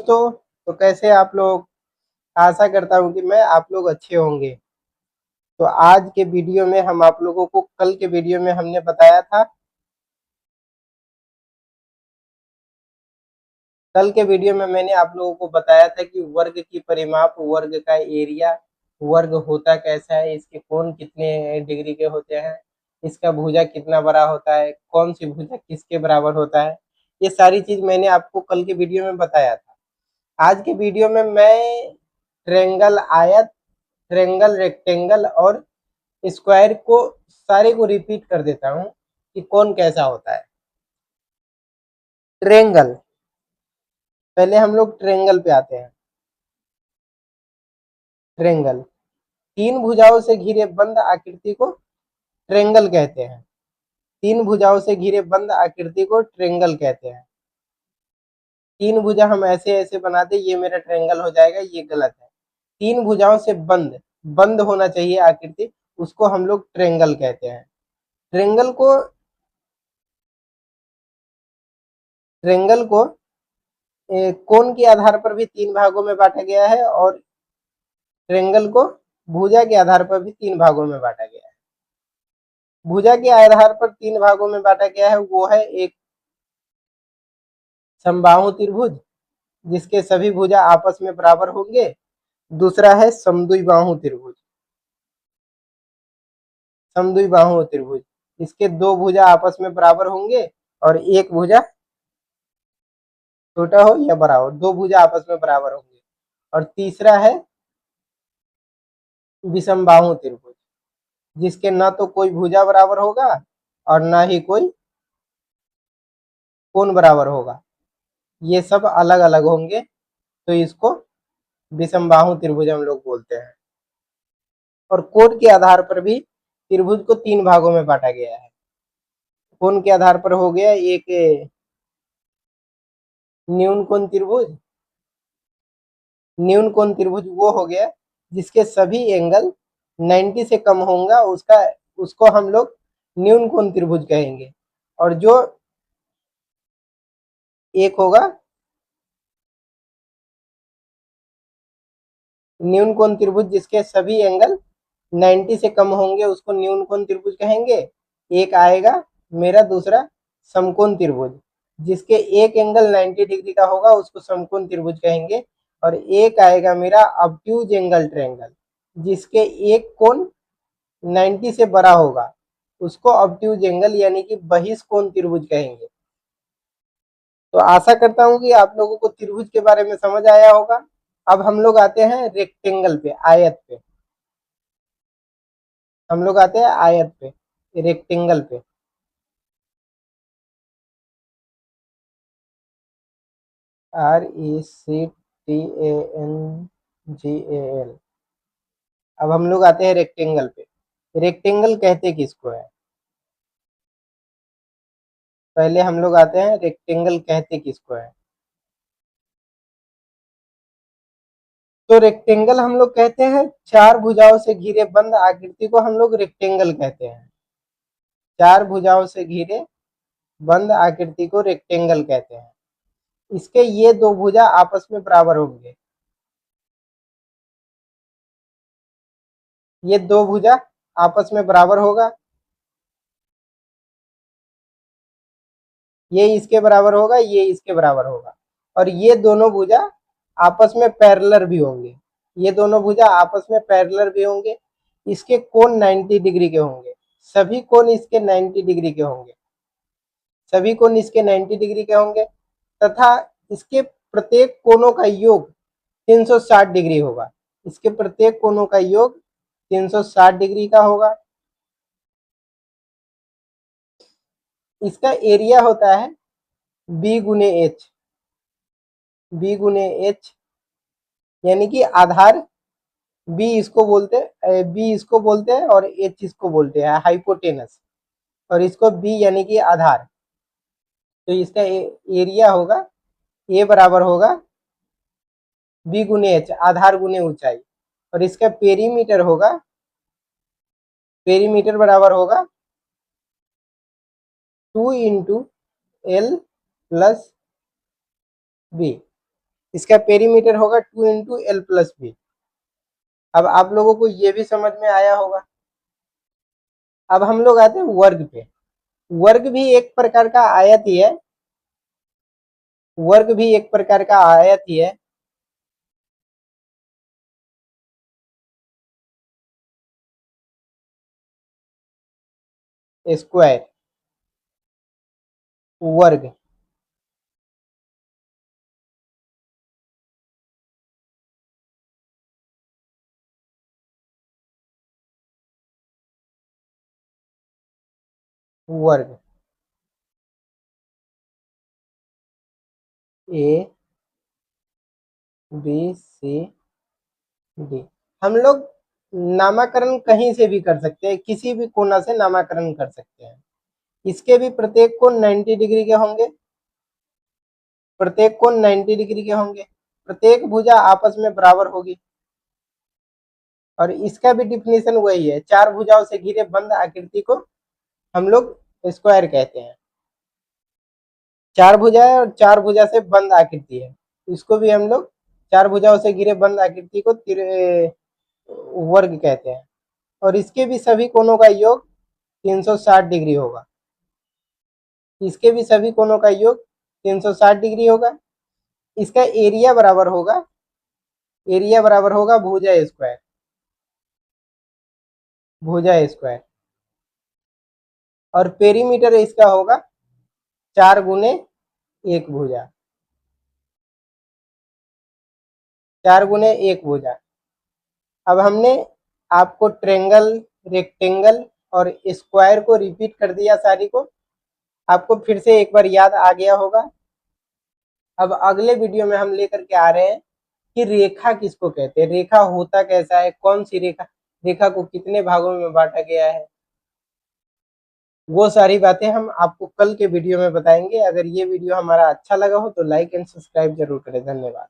दोस्तों, तो कैसे आप लोग। आशा करता हूँ कि मैं आप लोग अच्छे होंगे। तो आज के वीडियो में हम आप लोगों को कल के वीडियो में हमने बताया था, कल के वीडियो में मैंने आप लोगों को बताया था कि वर्ग की परिमाप, वर्ग का एरिया, वर्ग होता कैसा है, इसके कोण कितने डिग्री के होते हैं, इसका भुजा कितना बड़ा होता है, कौन सी भुजा किसके बराबर होता है, ये सारी चीज मैंने आपको कल के वीडियो में बताया था। आज के वीडियो में मैं ट्रेंगल, आयत, ट्रेंगल, रेक्टेंगल और स्क्वायर को सारे को रिपीट कर देता हूं कि कौन कैसा होता है। ट्रेंगल, पहले हम लोग ट्रेंगल पे आते हैं। ट्रेंगल, तीन भुजाओं से घिरे बंद आकृति को ट्रेंगल कहते हैं। तीन भुजाओं से घिरे बंद आकृति को ट्रेंगल कहते हैं। तीन भुजा हम ऐसे ऐसे बनाते, ये मेरा ट्रेंगल हो जाएगा, ये गलत है। तीन भुजाओं से बंद बंद होना चाहिए आकृति, उसको हम लोग ट्रेंगल कहते हैं। ट्रेंगल को ट्रेंगल को कोण के आधार पर भी तीन भागों में बांटा गया है और ट्रेंगल को भुजा के आधार पर भी तीन भागों में बांटा गया है। भुजा के आधार पर तीन भागों में बांटा गया है, वो है एक समबाहु त्रिभुज जिसके सभी भुजा आपस में बराबर होंगे। दूसरा है समद्विबाहु त्रिभुज। समद्विबाहु त्रिभुज, इसके दो भुजा आपस में बराबर होंगे और एक भुजा छोटा हो या बड़ा हो, दो भुजा आपस में बराबर होंगे। और तीसरा है विषमबाहु त्रिभुज, जिसके न तो कोई भुजा बराबर होगा और ना ही कोई कोण बराबर होगा, ये सब अलग अलग होंगे, तो इसको विषमबाहु त्रिभुज हम लोग बोलते हैं। और कोण के आधार पर भी त्रिभुज को तीन भागों में बांटा गया है। कोण के आधार पर हो गया एक न्यून कोण त्रिभुज। न्यून कोण त्रिभुज वो हो गया जिसके सभी एंगल 90 से कम होगा, उसको हम लोग न्यून कोण त्रिभुज कहेंगे। और जो एक होगा न्यून कोण त्रिभुज जिसके सभी एंगल 90 से कम होंगे, उसको न्यून कोण त्रिभुज कहेंगे। एक आएगा मेरा दूसरा समकोण त्रिभुज, जिसके एक एंगल 90 डिग्री का होगा, उसको समकोण त्रिभुज कहेंगे। और एक आएगा मेरा ऑब्ट्यूज एंगल ट्रायंगल, जिसके एक कोण 90 से बड़ा होगा, उसको ऑब्ट्यूज एंगल यानी कि बहिष्कोण त्रिभुज कहेंगे। तो आशा करता हूं कि आप लोगों को त्रिभुज के बारे में समझ आया होगा। अब हम लोग आते हैं रेक्टेंगल पे, आयत पे। हम लोग आते हैं आयत पे, रेक्टेंगल पे। RECTANGAL। अब हम लोग आते हैं रेक्टेंगल पे। रेक्टेंगल कहते किसको है, पहले हम लोग आते हैं रेक्टेंगल कहते किसको है। तो रेक्टेंगल हम लोग कहते हैं चार भुजाओं से घिरे बंद आकृति को हम लोग रेक्टेंगल कहते हैं। चार भुजाओं से घिरे बंद आकृति को रेक्टेंगल कहते हैं। इसके ये दो भुजा आपस में बराबर होंगे। ये दो भुजा आपस में बराबर होगा, ये इसके बराबर होगा, ये इसके बराबर होगा। और ये दोनों भुजा आपस में पैरेलल भी होंगे। ये दोनों भुजा आपस में पैरेलल भी होंगे। इसके कोण 90 डिग्री के होंगे। सभी कोण इसके 90 डिग्री के होंगे। सभी कोण इसके 90 डिग्री के होंगे तथा इसके प्रत्येक कोणों का योग 360 डिग्री होगा। इसके प्रत्येक कोणों का योग 360 डिग्री का होगा। इसका एरिया होता है बी गुने एच। बी गुने एच यानी कि आधार, बी इसको बोलते हैं और एच इसको बोलते हैं हाइपोटेनस, और इसको बी यानी कि आधार। तो इसका एरिया होगा, ए बराबर होगा बी गुने एच, आधार गुने ऊंचाई। और इसका पेरीमीटर होगा, पेरीमीटर बराबर होगा 2 इंटू एल प्लस बी। इसका पेरीमीटर होगा 2 इंटू एल प्लस बी। अब आप लोगों को ये भी समझ में आया होगा। अब हम लोग आते हैं वर्ग पे। वर्ग भी एक प्रकार का आयत ही है, वर्ग भी एक प्रकार का आयत ही है। स्क्वायर, वर्ग, वर्ग, ए बी सी डी। हम लोग नामाकरण कहीं से भी कर सकते हैं, किसी भी कोना से नामाकरण कर सकते हैं। इसके भी प्रत्येक कोण 90 डिग्री के होंगे, प्रत्येक कोण 90 डिग्री के होंगे, प्रत्येक भुजा आपस में बराबर होगी। और इसका भी डिफिनेशन वही है, चार भुजाओं से घिरे बंद आकृति को हम लोग स्क्वायर कहते हैं। चार भुजा है और चार भुजा से बंद आकृति है, इसको भी हम लोग चार भुजाओं से घिरे बंद आकृति को वर्ग कहते हैं। और इसके भी सभी कोणों का योग 360 डिग्री होगा, इसके भी सभी कोणों का योग 360 डिग्री होगा। इसका एरिया बराबर होगा, एरिया बराबर होगा भुजा स्क्वायर, भुजा स्क्वायर। और पेरीमीटर इसका होगा 4 गुने 1 भुजा, 4 गुने 1 भुजा। अब हमने आपको ट्रेंगल, रेक्टेंगल और स्क्वायर को रिपीट कर दिया सारी को, आपको फिर से एक बार याद आ गया होगा। अब अगले वीडियो में हम लेकर के आ रहे हैं कि रेखा किसको कहते हैं, रेखा होता कैसा है, कौन सी रेखा, रेखा को कितने भागों में बांटा गया है, वो सारी बातें हम आपको कल के वीडियो में बताएंगे। अगर ये वीडियो हमारा अच्छा लगा हो तो लाइक एंड सब्सक्राइब जरूर करें। धन्यवाद।